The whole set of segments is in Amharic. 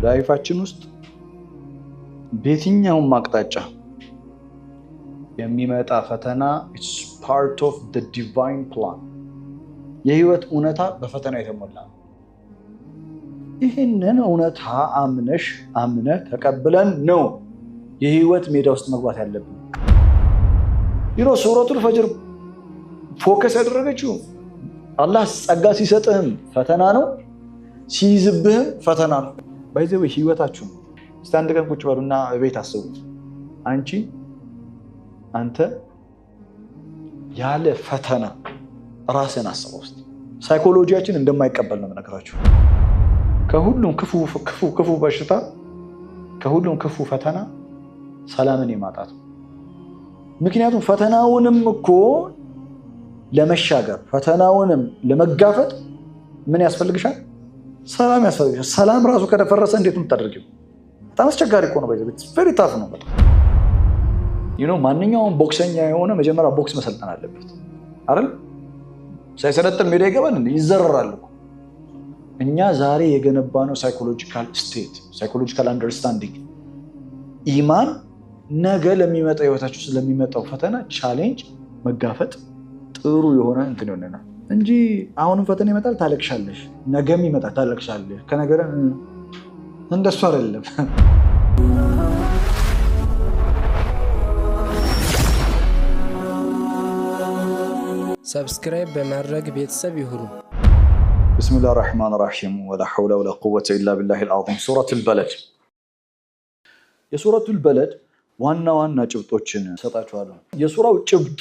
ላይፋችን ውስጥ በየትኛውም አቅጣጫ የሚመጣ ፈተና it's part of the divine plan የህይወት እውነታ በፈተና የተሞላ ነው። ይህንን እውነታ አምነህ ተቀብለን ነው የህይወት ሜዳ ውስጥ መግባት ያለብን። ሱረቱል ፈጅር ፎከስ ያደረገችው አላህ ጸጋ ሲሰጥህም ፈተና ነው፣ ሲይዝብህም ፈተና ነው። ባይዘው ህይወታችሁ እስቲ አንድ ቀን ቁጭ በሉና ቤት አስቡ። አንተ ያለ ፈተና ራስን አስበው። ሳይኮሎጂያችን እንደማይቀበል ነው የምነግራችሁ። ከሁሉም ክፉ በሽታ፣ ከሁሉም ክፉ ፈተና ሰላምን የማጣት ነው። ምክንያቱም ፈተናውንም እኮ ለመሻገር ፈተናውንም ለመጋፈጥ ምን ያስፈልግሻል? ሰላም ያስፈልግሻል። ሰላም ራሱ ከደፈረሰ እንዴት የምታደርጊው? በጣም አስቸጋሪ እኮ ነው። ቬሪ ታፍ ነው በጣም። ማንኛውም ቦክሰኛ የሆነ መጀመሪያ ቦክስ መሰልጠን አለበት አይደል? ሳይሰለጥን ሜዳ ይገባል እንዴ? ይዘረራል እኮ። እኛ ዛሬ የገነባነው ሳይኮሎጂካል ስቴት፣ ሳይኮሎጂካል አንደርስታንዲንግ፣ ኢማን ነገ ለሚመጣ ህይወታችሁ ስለሚመጣው ፈተና ቻሌንጅ መጋፈጥ ጥሩ የሆነ እንትን ይሆነናል እንጂ አሁንም ፈተና ይመጣል ታለቅሻለሽ፣ ነገም ይመጣል ታለቅሻለሽ። ከነገር እንደሱ አይደለም። ሰብስክራይብ በማድረግ ቤተሰብ ይሁኑ። ብስሚላህ ራህማን ራሂም ወላ ሐውለ ወላ ቁወተ ኢላ ቢላሂል አዚም። ሱረቱል በለድ። የሱረቱል በለድ ዋና ጭብጦችን ሰጣችኋለሁ። የሱራው ጭብጥ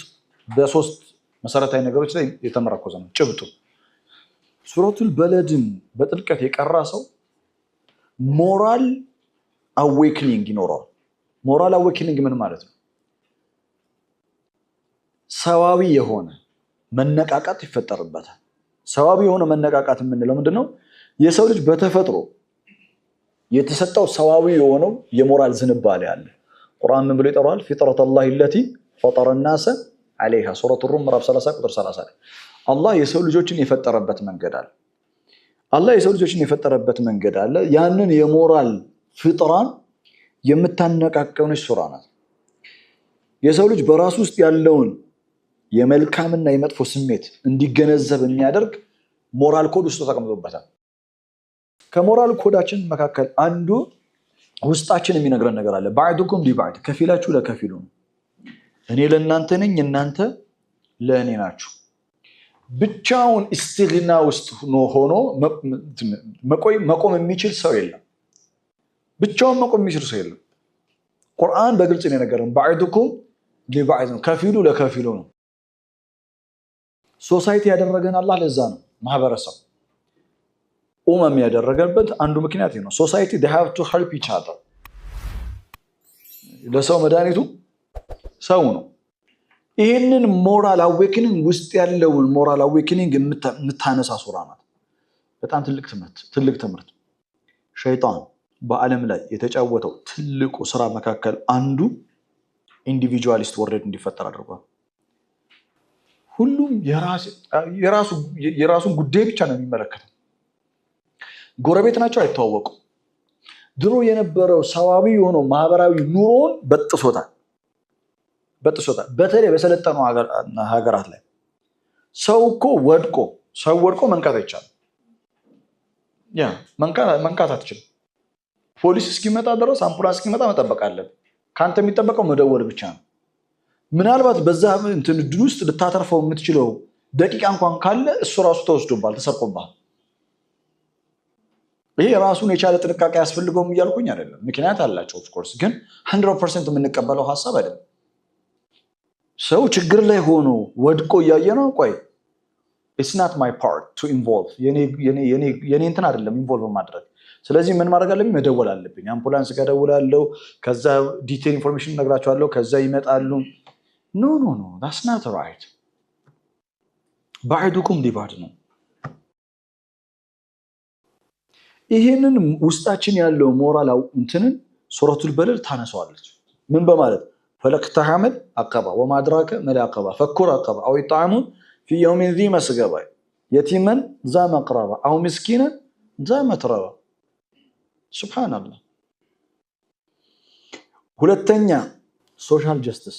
በሶስት መሰረታዊ ነገሮች ላይ የተመረኮዘ ነው። ጭብጡ ሱረቱል በለድን በጥልቀት የቀራ ሰው ሞራል አዌክኒንግ ይኖረዋል። ሞራል አዌክኒንግ ምን ማለት ነው? ሰዋዊ የሆነ መነቃቃት ይፈጠርበታል። ሰዋዊ የሆነ መነቃቃት የምንለው ምንድነው? የሰው ልጅ በተፈጥሮ የተሰጠው ሰዋዊ የሆነው የሞራል ዝንባሌ አለ። ቁርአን ምን ብሎ ይጠራዋል? ፊጥረተላሂ አለቲ ፈጠረ الناس عليها ሱረቱ ሩም ምዕራፍ 30 ቁጥር 30 ላይ አላህ የሰው ልጆችን የፈጠረበት መንገድ አለ። ያንን የሞራል ፍጥራን የምታነቃቀው ሱራ ናት። የሰው ልጅ በራሱ ውስጥ ያለውን የመልካምና የመጥፎ ስሜት እንዲገነዘብ የሚያደርግ ሞራል ኮድ ውስጥ ተቀምጦበታል። ከሞራል ኮዳችን መካከል አንዱ ውስጣችን የሚነግረን ነገር አለ። ባዕዱኩም ሊባዕድ፣ ከፊላችሁ ለከፊሉ ነው። እኔ ለእናንተ ነኝ፣ እናንተ ለእኔ ናችሁ። ብቻውን ኢስቲግና ውስጥ ሆኖ መቆም የሚችል ሰው የለም። ብቻውን መቆም የሚችል ሰው የለም። ቁርአን በግልጽ ነው የነገረን። ባዕዱኩም ሊባዕድ ነው፣ ከፊሉ ለከፊሉ ነው። ሶሳይቲ ያደረገን አላህ ለዛ ነው። ማህበረሰብ ኡመም ያደረገበት አንዱ ምክንያት ነው። ሶሳይቲ they have to help each other። ለሰው መድኃኒቱ ሰው ነው። ይህንን ሞራል አዌክኒንግ ውስጥ ያለውን ሞራል አዌክኒንግ የምታነሳ ሱራ ናት። በጣም ትልቅ ትምህርት። ሸይጣን በዓለም ላይ የተጫወተው ትልቁ ስራ መካከል አንዱ ኢንዲቪጁዋሊስት ወርልድ እንዲፈጠር አድርጓል። ሁሉም የራሱን ጉዳይ ብቻ ነው የሚመለከተው። ጎረቤት ናቸው፣ አይተዋወቁም። ድሮ የነበረው ሰዋዊ የሆነው ማህበራዊ ኑሮን በጥሶታል። በተለይ በሰለጠኑ ሀገራት ላይ ሰው ወድቆ መንቃት አይቻልም። መንቃት አትችልም። ፖሊስ እስኪመጣ ድረስ፣ አምቡላንስ እስኪመጣ መጠበቅ አለብን። ከአንተ የሚጠበቀው መደወል ብቻ ነው። ምናልባት በዛ እንትን እድል ውስጥ ልታተርፈው የምትችለው ደቂቃ እንኳን ካለ እሱ ራሱ ተወስዶባል፣ ተሰርቆባል። ይሄ ራሱን የቻለ ጥንቃቄ ያስፈልገውም እያልኩኝ አይደለም። ምክንያት አላቸው ኦፍኮርስ፣ ግን 100% የምንቀበለው ሀሳብ አይደለም። ሰው ችግር ላይ ሆኖ ወድቆ እያየ ነው። ቆይ it's not my part to involve የኔ እንትን አይደለም ኢንቮልቭ ማድረግ። ስለዚህ ምን ማድረግ አለብኝ? መደወል አለብኝ። አምቡላንስ ጋር ደውላለሁ፣ ከዛ ዲቴል ኢንፎርሜሽን እነግራቸዋለሁ፣ ከዛ ይመጣሉ። ኖ that's not right። ባዕዱኩም ሊባዕድ ነው። ይሄንን ውስጣችን ያለው ሞራል እንትንን ሱረቱል በለድ ታነሳዋለች። ምን በማለት ፈለቅተሐመል አቀባ ወማ አድራከ መል አቀባ ፈኩ ረቀባ አው ኢጥዓሙን ፊ የውሚን ዚ መስገባ የቲመን ዛ መቅረባ አው ምስኪነን ዛ መትረባ። ሱብሃንአላህ። ሁለተኛ ሶሻል ጀስቲስ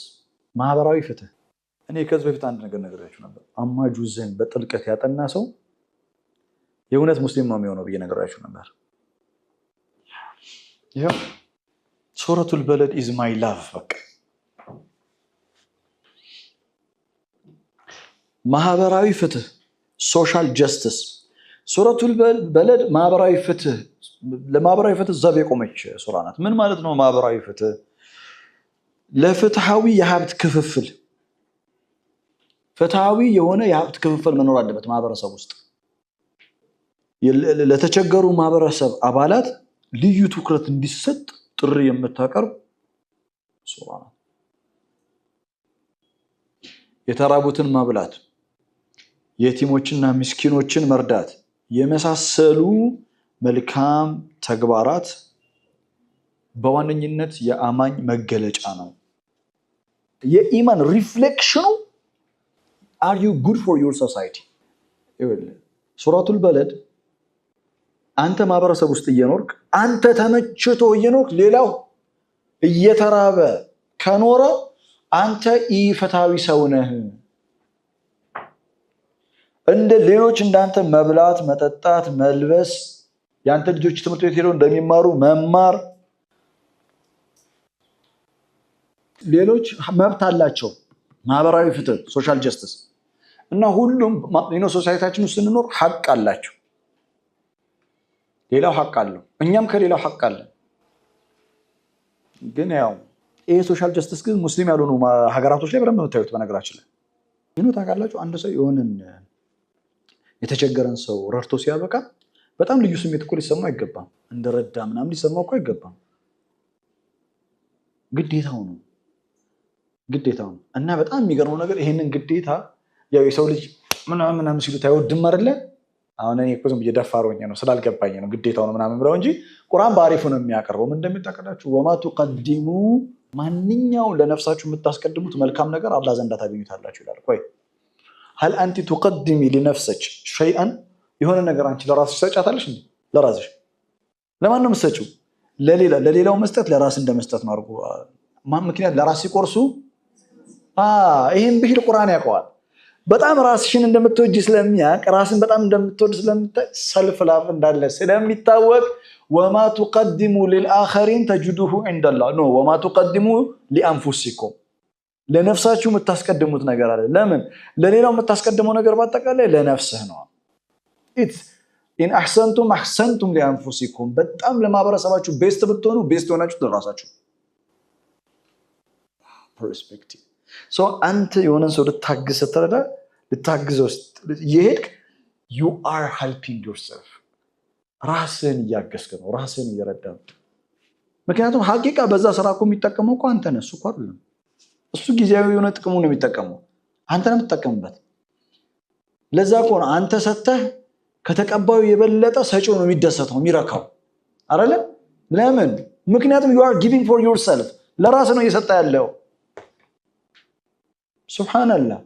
ማህበራዊ ፍትህ። እኔ ከዚህ በፊት አንድ ነገር ነግሬያችሁ ነበር። አማ ጁዝን በጥልቀት ያጠና ሰው የእውነት ሙስሊም ነው የሚሆነው ብዬ ነግሬያችሁ ነበር። ይሄው ሱረቱል በለድ ኢዝ ማይ ላቭ። በቃ ማህበራዊ ፍትህ ሶሻል ጀስቲስ። ሱረቱል በለድ ማህበራዊ ፍትህ፣ ለማህበራዊ ፍትህ ዘብ የቆመች ሱራ ናት። ምን ማለት ነው ማህበራዊ ፍትህ? ለፍትሃዊ የሀብት ክፍፍል፣ ፍትሃዊ የሆነ የሀብት ክፍፍል መኖር አለበት ማህበረሰብ ውስጥ። ለተቸገሩ ማህበረሰብ አባላት ልዩ ትኩረት እንዲሰጥ ጥሪ የምታቀርብ ሱራ ናት። የተራቡትን ማብላት፣ የቲሞችና ምስኪኖችን መርዳት የመሳሰሉ መልካም ተግባራት በዋነኝነት የአማኝ መገለጫ ነው። የኢማን ሪፍሌክሽኑ are you good for your society? ሱረቱል በለድ አንተ ማህበረሰብ ውስጥ እየኖርክ አንተ ተመችቶ እየኖርክ ሌላው እየተራበ ከኖረ አንተ ኢፍትሃዊ ሰው ነህ። እንደ ሌሎች እንዳንተ መብላት፣ መጠጣት፣ መልበስ፣ ያንተ ልጆች ትምህርት ቤት ሄደው እንደሚማሩ መማር፣ ሌሎች መብት አላቸው። ማህበራዊ ፍትህ ሶሻል ጀስቲስ እና ሁሉም ሶሳይቲያችን ውስጥ ስንኖር ሐቅ አላቸው። ሌላው ሐቅ አለው፣ እኛም ከሌላው ሐቅ አለን። ግን ያው ይሄ ሶሻል ጀስቲስ ግን ሙስሊም ያልሆኑ ሀገራቶች ላይ በደንብ የምታዩት። በነገራችን ላይ ታውቃላችሁ፣ አንድ ሰው የሆነን የተቸገረን ሰው ረድቶ ሲያበቃ በጣም ልዩ ስሜት እኮ ሊሰማው አይገባም። እንደረዳ ምናምን ሊሰማው እኮ አይገባም። ግዴታው ነው እና በጣም የሚገርመው ነገር ይሄንን ግዴታ ያው የሰው ልጅ ምናምን ሲሉት አይወድም አይደለ? አሁን እኔ እኮ ዝም ብዬ ደፋሮኝ ነው ስላልገባኝ ነው ግዴታው ነው ምናምን ብለው እንጂ ቁርአን በአሪፉ ነው የሚያቀርበው። ምን እንደሚታቀዳችሁ ወማ ተቀድሙ፣ ማንኛው ለነፍሳችሁ የምታስቀድሙት መልካም ነገር አላህ ዘንዳ ታገኙታላችሁ ይላል። ቆይ هل انت تقدمي لنفسك شيئا؟ የሆነ ነገር አንቺ ለራስሽ ሰጫታለሽ እንዴ? ለራስሽ ለማን ነው የምትሰጪው? ለሌላው መስጠት ለራስ እንደመስጠት ነው አድርጎ ምክንያት ለራስ ሲቆርሱ ይሄን ብሂል ቁርአን ያውቀዋል። በጣም ራስሽን እንደምትወጂ ስለሚያውቅ ራስን በጣም እንደምትወድ ስለምታይ ሰልፍ ላፍ እንዳለ ስለሚታወቅ ወማ تقدموا للآخرين تجدوه عند الله ነው ወማ تقدموا لأنفسكم ለነፍሳችሁ የምታስቀድሙት ነገር አለ። ለምን? ለሌላው የምታስቀድመው ነገር ባጠቃላይ ለነፍስህ ነው። ኢን አሕሰንቱም አሕሰንቱም ሊአንፉሲኩም፣ በጣም ለማህበረሰባችሁ ቤስት ብትሆኑ ቤስት ሆናችሁ ለራሳችሁ። ፐርስፔክቲቭ አንተ የሆነን ሰው ልታግዝ ስትረዳ ልታግዘው እየሄድክ you are helping yourself፣ ራስህን እያገዝክ ነው፣ ራስህን እየረዳ ነው። ምክንያቱም ሐቂቃ በዛ ስራ እኮ የሚጠቀመው እኮ አንተ ነህ፣ እሱ እኮ አይደለም። እሱ ጊዜያዊ የሆነ ጥቅሙ ነው የሚጠቀመው፣ አንተ ነው የምትጠቀምበት። ለዛ እኮ ነው አንተ ሰተህ ከተቀባዩ የበለጠ ሰጪው ነው የሚደሰተው የሚረካው አይደለ? ለምን? ምክንያቱም you are giving for yourself፣ ለራስ ነው እየሰጠ ያለው። ሱብሃንአላህ።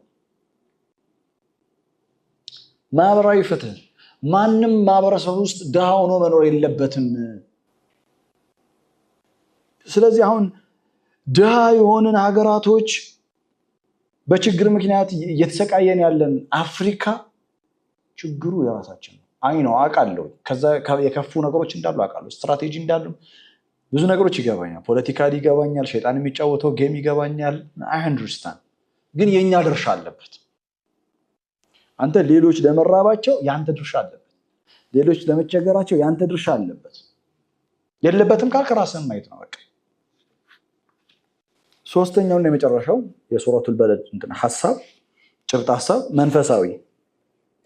ማህበራዊ ፍትህ፣ ማንም ማህበረሰብ ውስጥ ድሃ ሆኖ መኖር የለበትም። ስለዚህ አሁን ድሃ የሆንን ሀገራቶች በችግር ምክንያት እየተሰቃየን ያለን አፍሪካ ችግሩ የራሳችን ነው። አይ ነው አውቃለሁ፣ ከዛ የከፉ ነገሮች እንዳሉ አውቃለሁ፣ ስትራቴጂ እንዳሉ ብዙ ነገሮች ይገባኛል፣ ፖለቲካሊ ይገባኛል፣ ሸይጣን የሚጫወተው ጌም ይገባኛል። አይ አንደርስታንድ። ግን የኛ ድርሻ አለበት። አንተ ሌሎች ለመራባቸው ያንተ ድርሻ አለበት፣ ሌሎች ለመቸገራቸው ያንተ ድርሻ አለበት። የለበትም ካልክ ራስህን ማየት ነው በቃ። ሶስተኛውና የመጨረሻው የሱረቱል በለድ ሐሳብ ጭብጥ ሐሳብ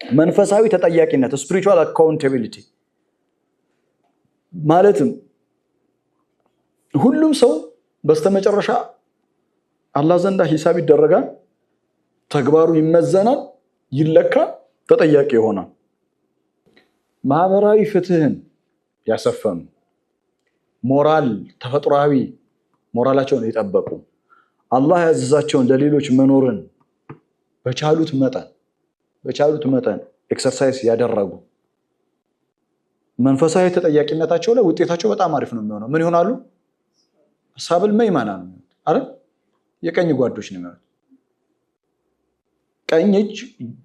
መንፈሳዊ ተጠያቂነት spiritual accountability ማለትም ሁሉም ሰው በስተመጨረሻ አላህ ዘንዳ ሂሳብ ይደረጋል፣ ተግባሩ ይመዘናል፣ ይለካል፣ ተጠያቂ ይሆናል። ማህበራዊ ፍትህን ያሰፈኑ ሞራል ተፈጥሯዊ ሞራላቸውን የጠበቁ አላህ ያዘዛቸውን ለሌሎች መኖርን በቻሉት መጠን ኤክሰርሳይዝ ያደረጉ መንፈሳዊ ተጠያቂነታቸው ላይ ውጤታቸው በጣም አሪፍ ነው የሚሆነው። ምን ይሆናሉ? አስሐቡል መይመና ነው አይደል? የቀኝ ጓዶች ነው የሚሆኑት። ቀኝ እጅ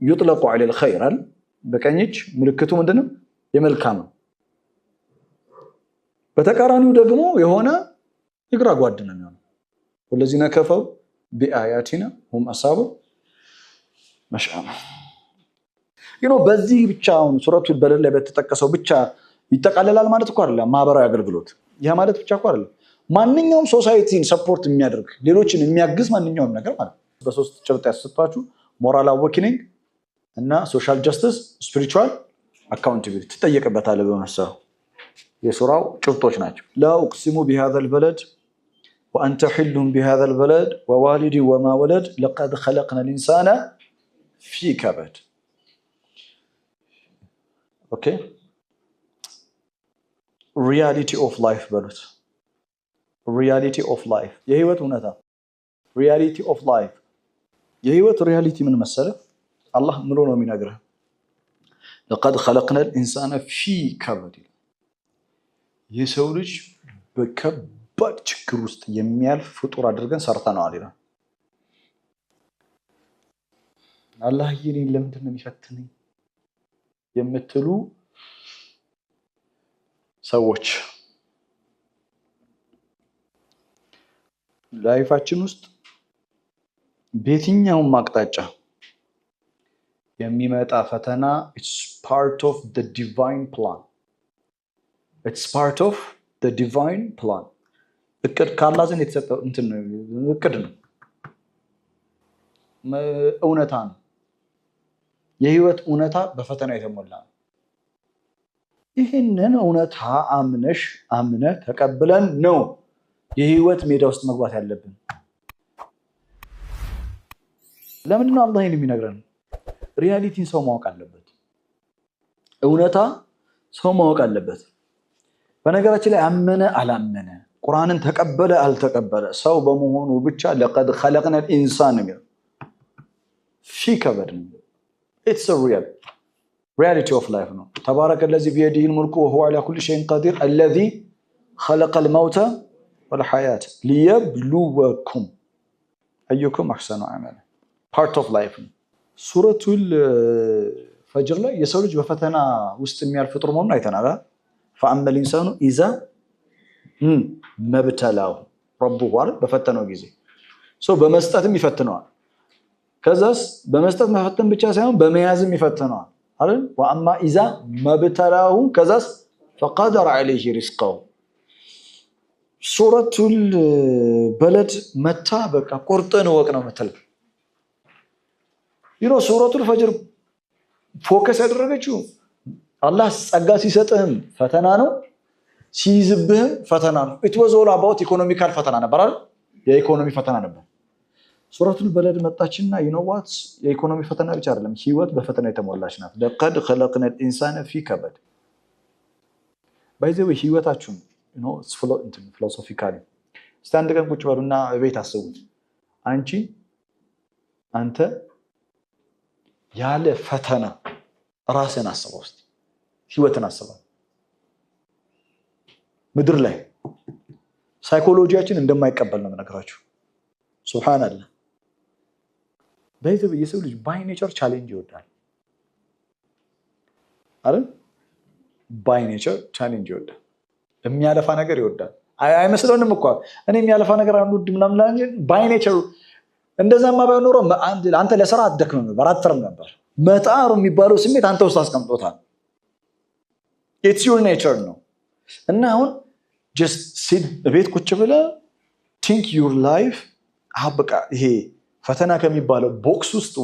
ይጥለቁ ዐለል ኸይር አይደል? በቀኝ እጅ ምልክቱ ምንድነው? የመልካም ነው። በተቃራኒው ደግሞ የሆነ የግራ ጓድ ነው የሚሆነው። ወለዚነ ከፈሩ ቢአያቲና ሁም አስሐቡል መሽአማ። በዚህ ብቻ አሁን ሱረቱል በለድ ላይ በተጠቀሰው ብቻ ይጠቃለላል ማለት እኮ አይደለም። ማህበራዊ አገልግሎት ያ ማለት ብቻ እኮ አይደለም። ማንኛውም ሶሳይቲን ሰፖርት የሚያደርግ ሌሎችን የሚያግዝ ማንኛውም ነገር ማለት ነው። በሶስት ጭብጥ ያሰጣችሁ ሞራል አዌክኒንግ እና ሶሻል ጀስቲስ፣ ስፒሪቹዋል አካውንታቢሊቲ ትጠየቅበታለህ በመሰለው የሱራው ጭብጦች ናቸው። ላ ኡቅሲሙ ቢሃዛል በለድ ወአንተ ሒሉን ቢሃዛል በለድ ወዋሊድ ወማ ወለድ ለቀድ ኸለቅነል ኢንሳነ ፊ ከበድ። ኦኬ ሪያሊቲ ኦፍ ላይፍ በሉት። ሪያሊቲ ኦፍ ላይፍ የህይወት እውነታ። ሪያሊቲ ኦፍ ላይፍ የህይወት ሪያሊቲ ምን መሰለህ? አላህ ምሎ ነው የሚነግርህ። ለቀድ ኸለቅነል ኢንሳነ ፊ ከበድ። የሰው ልጅ በከባድ ችግር ውስጥ የሚያልፍ ፍጡር አድርገን ሰርተነዋል ይላል። አላህ እኔን ለምንድን ነው የሚፈትነኝ የምትሉ ሰዎች ላይፋችን ውስጥ በየትኛውም አቅጣጫ የሚመጣ ፈተና it's part of the divine plan. It's part of the divine plan. እቅድ ከአላህ ዘንድ የተሰጠው እቅድ ነው። እውነታ ነው። የህይወት እውነታ በፈተና የተሞላ ነው። ይህንን እውነታ አምነህ ተቀብለን ነው የህይወት ሜዳ ውስጥ መግባት ያለብን። ለምንድን ነው አላህ ይህን የሚነግረን? ሪያሊቲን ሰው ማወቅ አለበት። እውነታ ሰው ማወቅ አለበት። በነገራችን ላይ አመነ አላመነ፣ ቁርአንን ተቀበለ አልተቀበለ ሰው በመሆኑ ብቻ ለቀድ ኸለቅነል ኢንሳን ነው ፊ ከበድ ነው። ኢትስ አ reality of life ነው። ተባረከ الذي بيده الملك وهو على كل شيء قدير الذي خلق الموت والحياة ليبلوكم أيكم أحسن عملا. part of life ነው። ሱረቱል ፈጅር ላይ የሰው ልጅ በፈተና ውስጥ የሚያልፍ ፍጡር መሆኑን አይተናል። فأما الإنسان إذا ما ابتلاه ربه በፈተነው ጊዜ ሰው በመስጠትም ይፈትነዋል። ከዛስ በመስጠት መፈተን ብቻ ሳይሆን በመያዝም ይፈትነዋል አይደል? وأما إذا ما ابتلاه ከዛስ فقدر عليه رزقه። ሱረቱል በለድ መታ በቃ ቁርጥን ወቅ ነው የምትለው። ሱረቱል ፈጅር ፎከስ ያደረገችው አላህ ጸጋ ሲሰጥህም ፈተና ነው፣ ሲይዝብህም ፈተና ነው። it was all about economical ፈተና ነበር አይደል? የኢኮኖሚ ፈተና ነበር። ሱረቱል በለድ መጣችና what የኢኮኖሚ ፈተና ብቻ አይደለም፣ ህይወት በፈተና የተሞላች ናት። ለቀድ ኸለቅነል ኢንሳነ ፊ ከበድ። ባይዘው ህይወታችሁን ፊሎሶፊካሊ እስቲ አንድ ቀን ቁጭ በሉና ቤት አስቡት። አንተ ያለ ፈተና ራስን አስበው እስቲ፣ ህይወትን አስበው። ምድር ላይ ሳይኮሎጂያችን እንደማይቀበል ነው የምነግራችሁ። ሱብሃንአላህ። በይዘው የሰው ልጅ ባይ ኔቸር ቻሌንጅ ይወዳል አይደል? ባይ ኔቸር ቻሌንጅ ይወዳል። የሚያለፋ ነገር ይወዳል። አይመስለንም እኮ እኔ የሚያለፋ ነገር አንዱ ምናምን ላይ ባይ ኔቸር እንደዛማ ባይሆን ኖሮ አንተ ለስራ አትደክምም ነበር፣ አትጥርም ነበር። መጣር የሚባለው ስሜት አንተ ውስጥ አስቀምጦታል። ኢትስ ዩር ኔቸር ነው። እና አሁን ጀስት ሲት ቤት ቁጭ ብለህ ቲንክ ዩር ላይፍ በቃ ይሄ ፈተና ከሚባለው ቦክስ ውስጥ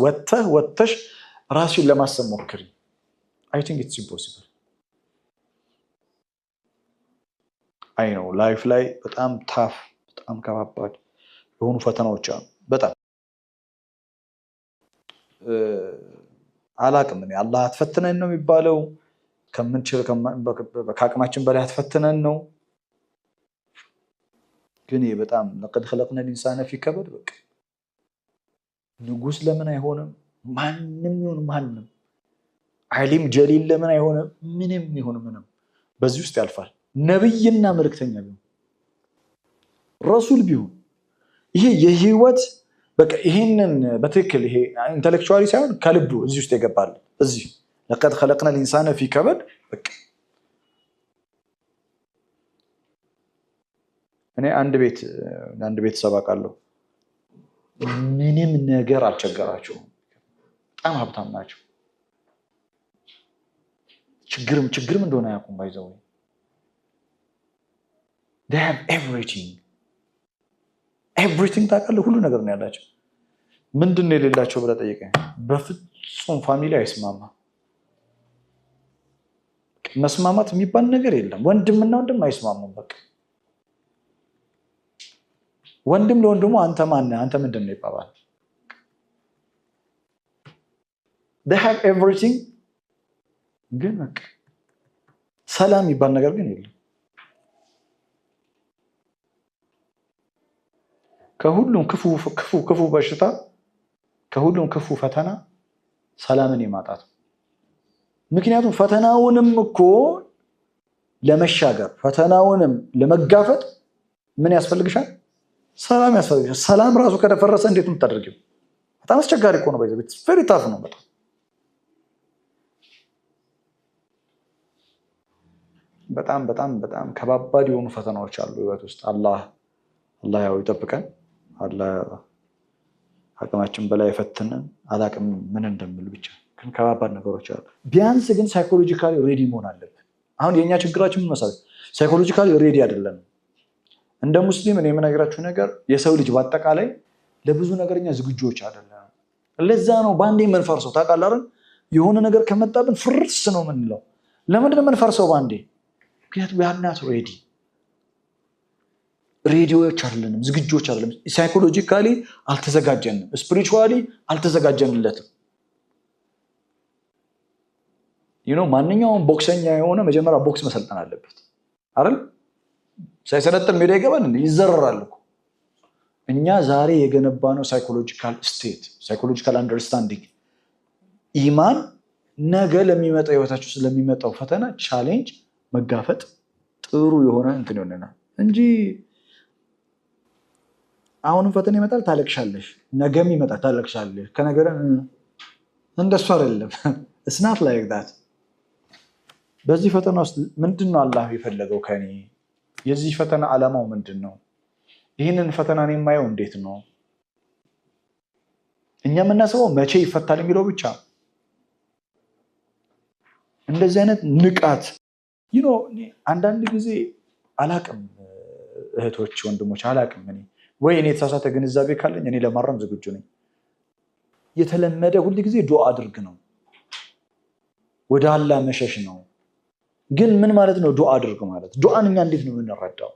ወጥተሽ ራስሽን ለማሰብ ሞክሪ። አይ ቲንክ ኢትስ ኢምፖሲብል። አይ ነው ላይፍ ላይ በጣም ታፍ በጣም ከባባድ የሆኑ ፈተናዎች አሉ። በጣም አላቅም እኔ አላህ አትፈትነን ነው የሚባለው። ከምንችል ከአቅማችን በላይ አትፈትነን ነው። ግን በጣም ለቀድ ኸለቅነል ኢንሳነ ፊ ከበድ። በቃ ንጉስ ለምን አይሆንም? ማንም ይሁን ማንም ዓሊም ጀሊል ለምን አይሆንም? ምንም ይሁን ምንም በዚህ ውስጥ ያልፋል። ነብይና መልእክተኛ ቢሆን ረሱል ቢሆን ይሄ የህይወት በቃ ይሄንን በትክክል ይሄ ኢንተሌክቹዋሊ ሳይሆን ከልቡ እዚህ ውስጥ ይገባል። እዚህ لقد خلقنا الانسان في كبد በቃ እኔ አንድ ቤት ሰባቃለሁ ምንም ነገር አልቸገራቸውም። በጣም ሀብታም ናቸው። ችግርም እንደሆነ ያቁም ባይዘው they have everything ታውቃለህ፣ ሁሉ ነገር ነው ያላቸው። ምንድን ነው የሌላቸው ብለህ ጠይቀኝ። በፍጹም ፋሚሊ አይስማማ። መስማማት የሚባል ነገር የለም። ወንድምና ወንድም አይስማሙም። በቃ ወንድም ለወንድሙ አንተ ማን ነህ አንተ ምንድን ነው ይባባል። they have everything ግን በቃ ሰላም የሚባል ነገር ግን የለም። ከሁሉም ክፉ በሽታ ከሁሉም ክፉ ፈተና ሰላምን የማጣት። ምክንያቱም ፈተናውንም እኮ ለመሻገር ፈተናውንም ለመጋፈጥ ምን ያስፈልግሻል? ሰላም ያስፈልግሻል። ሰላም ራሱ ከደፈረሰ እንዴት ነው የምታደርጊው? በጣም አስቸጋሪ እኮ ነው። ባይዘው ቬሪ ታፍ ነው። በጣም ከባባድ የሆኑ ፈተናዎች አሉ ህይወት ውስጥ። አላህ ያው ይጠብቀን። አላህ አቅማችን በላይ ፈትነን አላቅም ምን እንደምል ብቻ ግን ከባባድ ነገሮች አሉ። ቢያንስ ግን ሳይኮሎጂካሊ ሬዲ መሆን አለብን። አሁን የኛ ችግራችን ምን መሰለህ? ሳይኮሎጂካሊ ሬዲ አይደለም። እንደ ሙስሊም እኔ የምነግራችሁ ነገር የሰው ልጅ በአጠቃላይ ለብዙ ነገርኛ ዝግጆች አይደለም። ለዛ ነው ባንዴ መንፈርሰው ታውቃለህ አይደል? የሆነ ነገር ከመጣብን ፍርስ ነው የምንለው። ለምንድን ነው መንፈርሰው ባንዴ? ምክንያቱም ያናት ሬዲዮዎች አይደለንም፣ ዝግጆች አይደለም። ሳይኮሎጂካሊ አልተዘጋጀንም፣ ስፒሪቹዋሊ አልተዘጋጀንለትም። ማንኛውም ቦክሰኛ የሆነ መጀመሪያ ቦክስ መሰልጠን አለበት አይደል? ሳይሰለጥን ሜዳ ይገባል እንዴ? ይዘረራል እኮ። እኛ ዛሬ የገነባነው ሳይኮሎጂካል ስቴት፣ ሳይኮሎጂካል አንደርስታንዲንግ፣ ኢማን ነገ ለሚመጣው ህይወታችሁ ስለሚመጣው ፈተና ቻሌንጅ መጋፈጥ ጥሩ የሆነ እንትን ይሆነናል እንጂ አሁንም ፈተና ይመጣል ታለቅሻለሽ፣ ነገም ይመጣል ታለቅሻለሽ፣ ከነገረ እንደሱ አይደለም። it's not like that። በዚህ ፈተና ውስጥ ምንድነው አላህ የፈለገው ከኔ? የዚህ ፈተና ዓላማው ምንድነው? ይህንን ፈተና እኔ የማየው እንዴት ነው? እኛ የምናስበው መቼ ይፈታል የሚለው ብቻ። እንደዚህ አይነት ንቃት አንዳንድ ጊዜ አላቅም፣ እህቶች ወንድሞች አላቅም። ወይ እኔ የተሳሳተ ግንዛቤ ካለኝ እኔ ለማረም ዝግጁ ነኝ። የተለመደ ሁል ጊዜ ዱዓ አድርግ ነው፣ ወደ አላህ መሸሽ ነው። ግን ምን ማለት ነው ዱዓ አድርግ ማለት? ዱዓን እኛ እንዴት ነው የምንረዳው?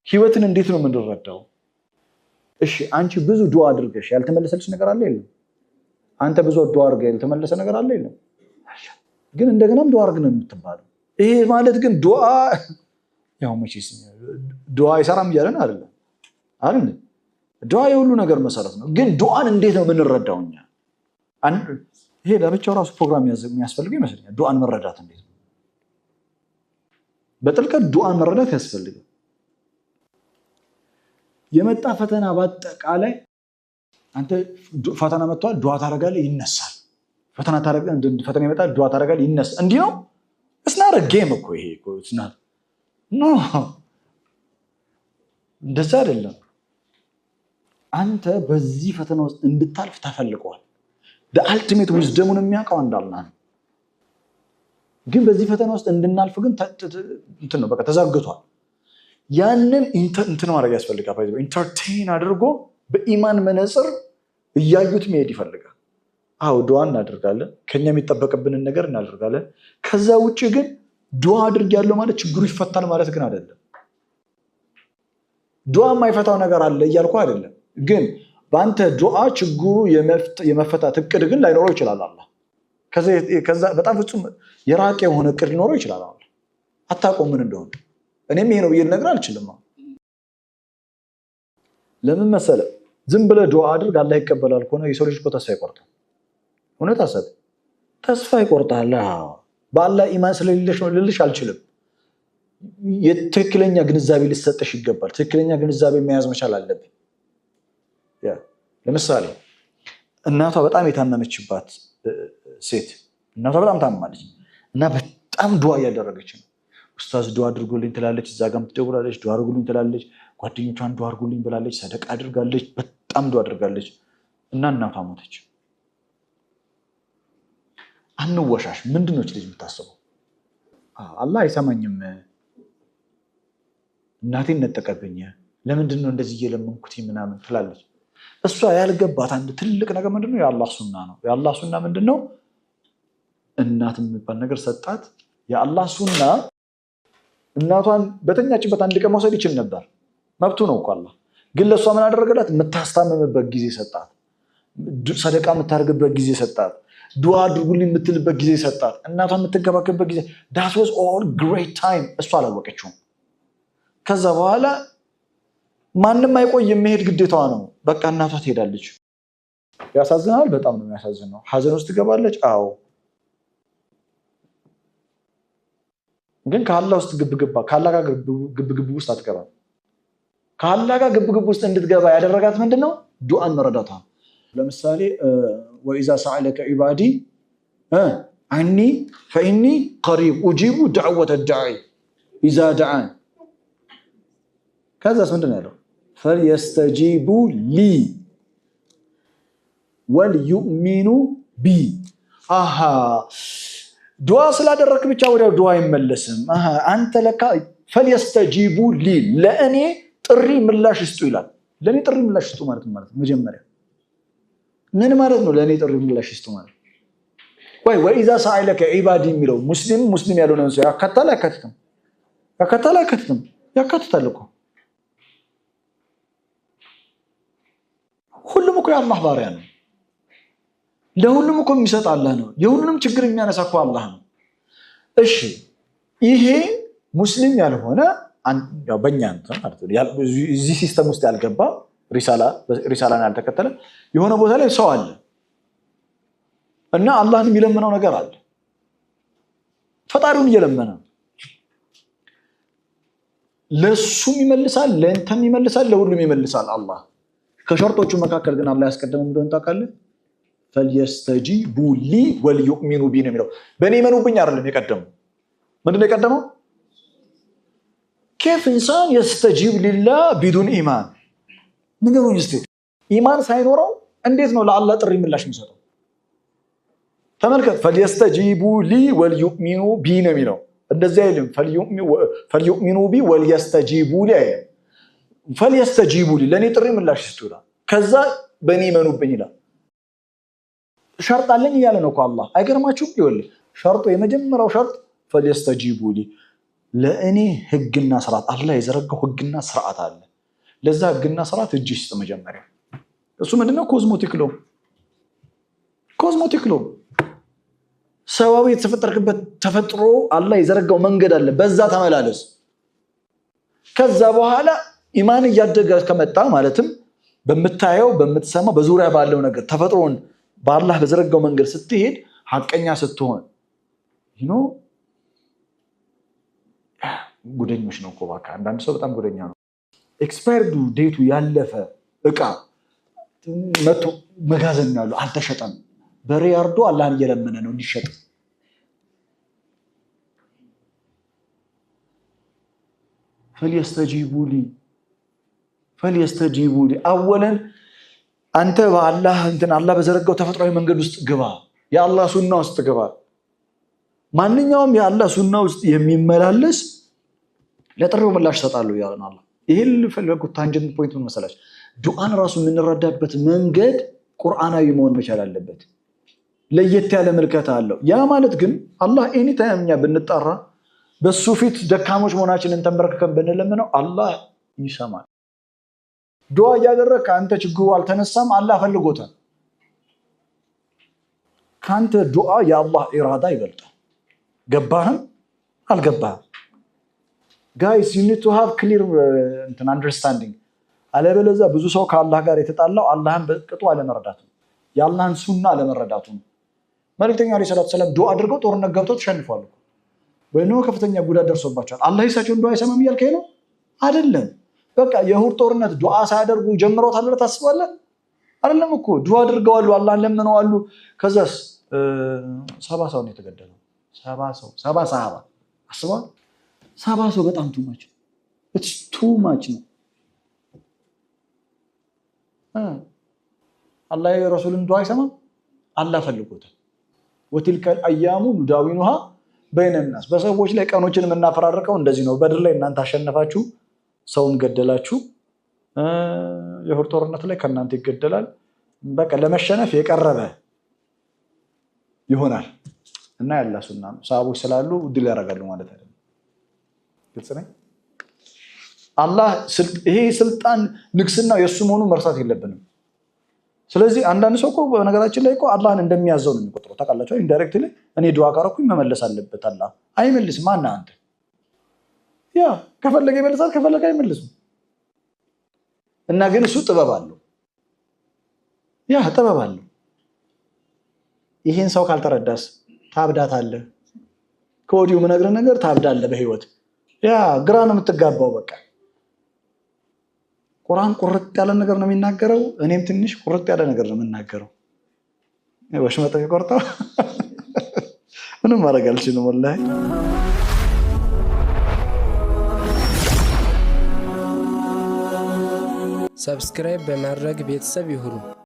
ህይወትን እንዴት ነው የምንረዳው? እሺ አንቺ ብዙ ዱዓ አድርገሽ ያልተመለሰልሽ ነገር አለ የለም? አንተ ብዙ ዱዓ አድርገህ ያልተመለሰ ነገር አለ የለም? ግን እንደገናም ዱዓ አድርግ ነው የምትባለው። ይሄ ማለት ግን ዱዓ ያው መቼስ ዱዓ አይሰራም እያለን አይደለም አይደል? ዱዓ የሁሉ ነገር መሰረት ነው። ግን ዱዓን እንዴት ነው የምንረዳው እኛ? ይሄ ለብቻው ራሱ ፕሮግራም የሚያስፈልገው ይመስለኛል። ዱዓን መረዳት እንዴት ነው? በጥልቀት ዱዓን መረዳት ያስፈልጋል። የመጣ ፈተና በአጠቃላይ አንተ ፈተና መጥቷል፣ ዱዓ ታደርጋለህ፣ ይነሳል። ፈተና ይመጣል፣ ዱዓ ታደርጋለህ፣ ይነሳል። እንዲህ ነው። እስናረ ጌም እኮ ይሄ እኮ እስናረ ኖ እንደዛ አይደለም። አንተ በዚህ ፈተና ውስጥ እንድታልፍ ተፈልቀዋል። አልቲሜት ዊዝደሙን የሚያውቀው እንዳልና ነው። ግን በዚህ ፈተና ውስጥ እንድናልፍ ግን እንትን ነው በቃ ተዘርግቷል። ያንን እንትን ማድረግ ያስፈልጋል። ኢንተርቴን አድርጎ በኢማን መነጽር እያዩት መሄድ ይፈልጋል። አዎ ዱዓ እናደርጋለን፣ ከኛ የሚጠበቅብንን ነገር እናደርጋለን። ከዛ ውጭ ግን ዱዓ አድርግ ያለው ማለት ችግሩ ይፈታል ማለት ግን አይደለም። ዱዓ የማይፈታው ነገር አለ እያልኩ አይደለም። ግን በአንተ ዱዓ ችግሩ የመፈታት እቅድ ግን ላይኖረው ይችላል። አላህ ከዛ በጣም ፍጹም የራቀ የሆነ እቅድ ሊኖረው ይችላል። አላህ አታውቀውም ምን እንደሆነ። እኔም ይሄ ነው ብዬ ልነግርህ አልችልም። ለምን መሰለህ? ዝም ብለህ ዱዓ አድርግ አላህ ይቀበላል ከሆነ የሰው ልጅ እኮ ተስፋ ይቆርጣል። እውነት አሰብ ተስፋ ይቆርጣል። በአላህ ኢማን ስለሌለሽ ነው ልልሽ አልችልም። የትክክለኛ ግንዛቤ ሊሰጥሽ ይገባል። ትክክለኛ ግንዛቤ መያዝ መቻል አለብን። ለምሳሌ እናቷ በጣም የታመመችባት ሴት እናቷ በጣም ታመማለች እና በጣም ዱዓ እያደረገች ነው። ኡስታዝ ዱዓ አድርጉልኝ ትላለች፣ እዛ ጋር ትደውላለች፣ ዱዓ አድርጉልኝ ትላለች፣ ጓደኞቿን ዱዓ አድርጉልኝ ብላለች፣ ሰደቃ አድርጋለች፣ በጣም ዱዓ አድርጋለች እና እናቷ ሞተች። አንወሻሽ። ምንድነው ልጅ የምታስበው? አላህ አይሰማኝም፣ እናቴን ነጠቀብኝ፣ ለምንድን ነው እንደዚህ እየለመንኩት ምናምን ትላለች። እሷ ያልገባት አንድ ትልቅ ነገር ምንድነው? የአላህ ሱና ነው። የአላህ ሱና ምንድነው? እናት የሚባል ነገር ሰጣት። የአላህ ሱና እናቷን በተኛችበት አንድ ቀን መውሰድ ይችል ነበር፣ መብቱ ነው እኮ አላህ። ግን ለእሷ ምን አደረገላት? የምታስታምምበት ጊዜ ሰጣት፣ ሰደቃ የምታደርግበት ጊዜ ሰጣት፣ ዱዓ አድርጉልኝ የምትልበት ጊዜ ሰጣት፣ እናቷ የምትንከባከብበት ጊዜ። that was all great time። እሷ አላወቀችውም። ከዛ በኋላ ማንም አይቆይ የሚሄድ ግዴታዋ ነው። በቃ እናቷ ትሄዳለች። ያሳዝናል። በጣም ነው የሚያሳዝነው። ሀዘን ውስጥ ትገባለች። አዎ፣ ግን ከአላህ ውስጥ ከአላህ ጋር ግብግብ ውስጥ አትገባም። ከአላህ ጋር ግብግብ ውስጥ እንድትገባ ያደረጋት ምንድነው? ዱዓን መረዳቷ። ለምሳሌ ወኢዛ ሰአለከ ዒባዲ አኒ ፈኢኒ ቀሪብ ኡጂቡ ደዕወተ ዳዒ ኢዛ ደዓን። ከዛስ ምንድን ያለው? ፈልየስተጂቡ ሊ ወልዩእሚኑ ቢ። ዱዓ ስላደረክ ብቻ ወዲያው ዱዓ አይመለስም። አንተ ለካ ፈልየስተጂቡ ሊ፣ ለእኔ ጥሪ ምላሽ ስጡ ይላል። ለእኔ ጥሪ ምላሽ ስጡ ማለት ነው። መጀመሪያ ምን ማለት ነው? ለእኔ ጥሪ ምላሽ ስጡ ማለት ወኢዛ ሰአለከ ዒባዲ የሚለው ሙስሊም ያልሆነን ሰው ያካትታል አያካትትም? ያካትታል እኮ። ሁሉም እኮ የአላህ ባሪያ ነው። ለሁሉም እኮ የሚሰጥ አላህ ነው። የሁሉንም ችግር የሚያነሳ እኮ አላህ ነው። እሺ፣ ይሄ ሙስሊም ያልሆነ በእኛ እዚህ ሲስተም ውስጥ ያልገባ ሪሳላን ያልተከተለ የሆነ ቦታ ላይ ሰው አለ እና አላህን የሚለምነው ነገር አለ። ፈጣሪውን እየለመነ ለሱም ይመልሳል፣ ለእንተም ይመልሳል፣ ለሁሉም ይመልሳል አላህ። ከሸርጦቹ መካከል ግን አላህ ያስቀደመው እንደሆነ ታውቃለህ? ፈልየስተጂቡ ሊ ወልዩእሚኑ ቢ ነው የሚለው። በእኔ ይመኑብኝ አይደለም የቀደመው። ምንድን ነው የቀደመው? ኬፍ ኢንሳን የስተጂብ ሊላህ ቢዱን ኢማን። ንገሩኝ እስኪ፣ ኢማን ሳይኖረው እንዴት ነው ለአላህ ጥሪ ምላሽ የሚሰጠው? ተመልከት፣ ፈልየስተጂቡ ሊ ወልዩእሚኑ ቢ ነው የሚለው። እንደዚህ አይልም። ፈልዩእሚኑ ቢ ወልየስተጂቡ ሊ አይልም። ፈልየስተጂቡ ሊ፣ ለእኔ ጥሪ ምላሽ ይስጡ ይላል። ከዛ በእኔ ይመኑብኝ ይላል። ሸርጥ አለኝ እያለ ነው እኮ አላህ። አይገርማችሁም? ይኸውልህ ሸርጡ፣ የመጀመሪያው ሸርጥ ፈልየስተጂቡ ሊ፣ ለእኔ ህግና ስርዓት፣ አላህ የዘረጋው ህግና ስርዓት አለ። ለዛ ህግና ስርዓት እጅ ይስጥ መጀመሪያ። እሱ ምንድነው? ኮዝሞቲክ ሎ ሰዋዊ የተፈጠርክበት ተፈጥሮ አላህ የዘረጋው መንገድ አለ። በዛ ተመላለስ። ከዛ በኋላ ኢማን እያደገ ከመጣ ማለትም በምታየው በምትሰማው በዙሪያ ባለው ነገር ተፈጥሮን በአላህ በዘረጋው መንገድ ስትሄድ ሐቀኛ ስትሆን ጉደኞች ነው እኮ እባክህ። አንዳንድ ሰው በጣም ጉደኛ ነው። ኤክስፓየርዱ ዴቱ ያለፈ እቃ መቶ መጋዘን ያለው አልተሸጠም። በሬ አርዶ አላህን እየለመነ ነው እንዲሸጥ። ፈልየስተጂቡ ሊ አወለን አንተ በአላህ አላህ በዘረጋው ተፈጥሯዊ መንገድ ውስጥ ግባ። የአላህ ሱና ውስጥ ግባ። ማንኛውም የአላህ ሱና ውስጥ የሚመላለስ ለጥሪው ምላሽ ይሰጣሉ ያለን አላህ። ይሄን ለፈለጉት ታንጀንት ፖይንት ምን መሰላችሁ? ዱዓን ራሱ የምንረዳበት መንገድ ቁርአናዊ መሆን መቻል አለበት። ለየት ያለ ምልከታ አለው። ያ ማለት ግን አላህ ኤኒ ታይም እኛ ብንጣራ በሱ ፊት ደካሞች መሆናችንን ተንበረከከን ብንለምነው አላህ ይሰማል። ዱዓ እያደረግክ አንተ ችግሩ አልተነሳም፣ አላህ ፈልጎታል። ከአንተ ዱዓ የአላህ ኢራዳ ይበልጣል። ገባህም አልገባህም? ጋይስ ዩ ኒድ ቱ ሃቭ ክሊር አንደርስታንዲንግ። አለበለዚያ ብዙ ሰው ከአላህ ጋር የተጣላው አላህን በቅጡ አለመረዳቱ፣ የአላህን ሱና አለመረዳቱ ነው። መልእክተኛው ዓለይሂ ሰላቱ ሰላም ዱዓ አድርገው ጦርነት ገብተው ተሸንፈዋል። ወይም ከፍተኛ ጉዳት ደርሶባቸዋል። አላህ የእሳቸውን ዱዓ አይሰማም እያልከኝ ነው? አይደለም። በቃ የኡሁድ ጦርነት ዱዓ ሳያደርጉ ጀምረውታል ብለህ ታስባለህ? አይደለም እኮ ዱዓ አድርገዋል፣ አላህን ለምነዋል። ከዛስ 70 ሰው ነው የተገደለው። 70 ሰሃባ አስበዋል። 70 ሰው በጣም ቱማች ነው። ኢትስ ቱማች ነው። አላህ የረሱልን ዱዓ አይሰማም? አላህ ፈልጎታል። ወቲልከ አያሙ ኑዳዊኑሃ በይነ ናስ፣ በሰዎች ላይ ቀኖችን የምናፈራርቀው እንደዚህ ነው። በድር ላይ እናንተ አሸነፋችሁ፣ ሰውን ገደላችሁ። የኡሁድ ጦርነት ላይ ከእናንተ ይገደላል። በቃ ለመሸነፍ የቀረበ ይሆናል እና ያላ ሱና ነው። ሰሃቦች ስላሉ ድል ያደርጋሉ ማለት አይደለም። ግልጽ ነኝ። አላህ ይሄ ስልጣን ንግስናው የሱ መሆኑን መርሳት የለብንም። ስለዚህ አንዳንድ ሰው እኮ በነገራችን ላይ እኮ አላህን እንደሚያዘው ነው የሚቆጥረው። ታውቃላችሁ? ኢንዳይሬክትሊ እኔ ዱዓ ካረኩኝ መመለስ አለበት። አላህ አይመልስም። ማነህ አንተ? ያ ከፈለገ ይመልሳል፣ ከፈለገ አይመልስም። እና ግን እሱ ጥበብ አለው። ያ ጥበብ አለው። ይሄን ሰው ካልተረዳስ ታብዳታለህ። ከወዲሁ የምነግርህ ነገር ታብዳለህ በህይወት። ያ ግራ ነው የምትጋባው። በቃ ቁርአን ቁርጥ ያለ ነገር ነው የሚናገረው። እኔም ትንሽ ቁርጥ ያለ ነገር ነው የምናገረው። ወሽመጥ የሚቆርጠው ምንም ማድረግ አልችልም ወላሂ። ሰብስክራይብ በማድረግ ቤተሰብ ይሁኑ።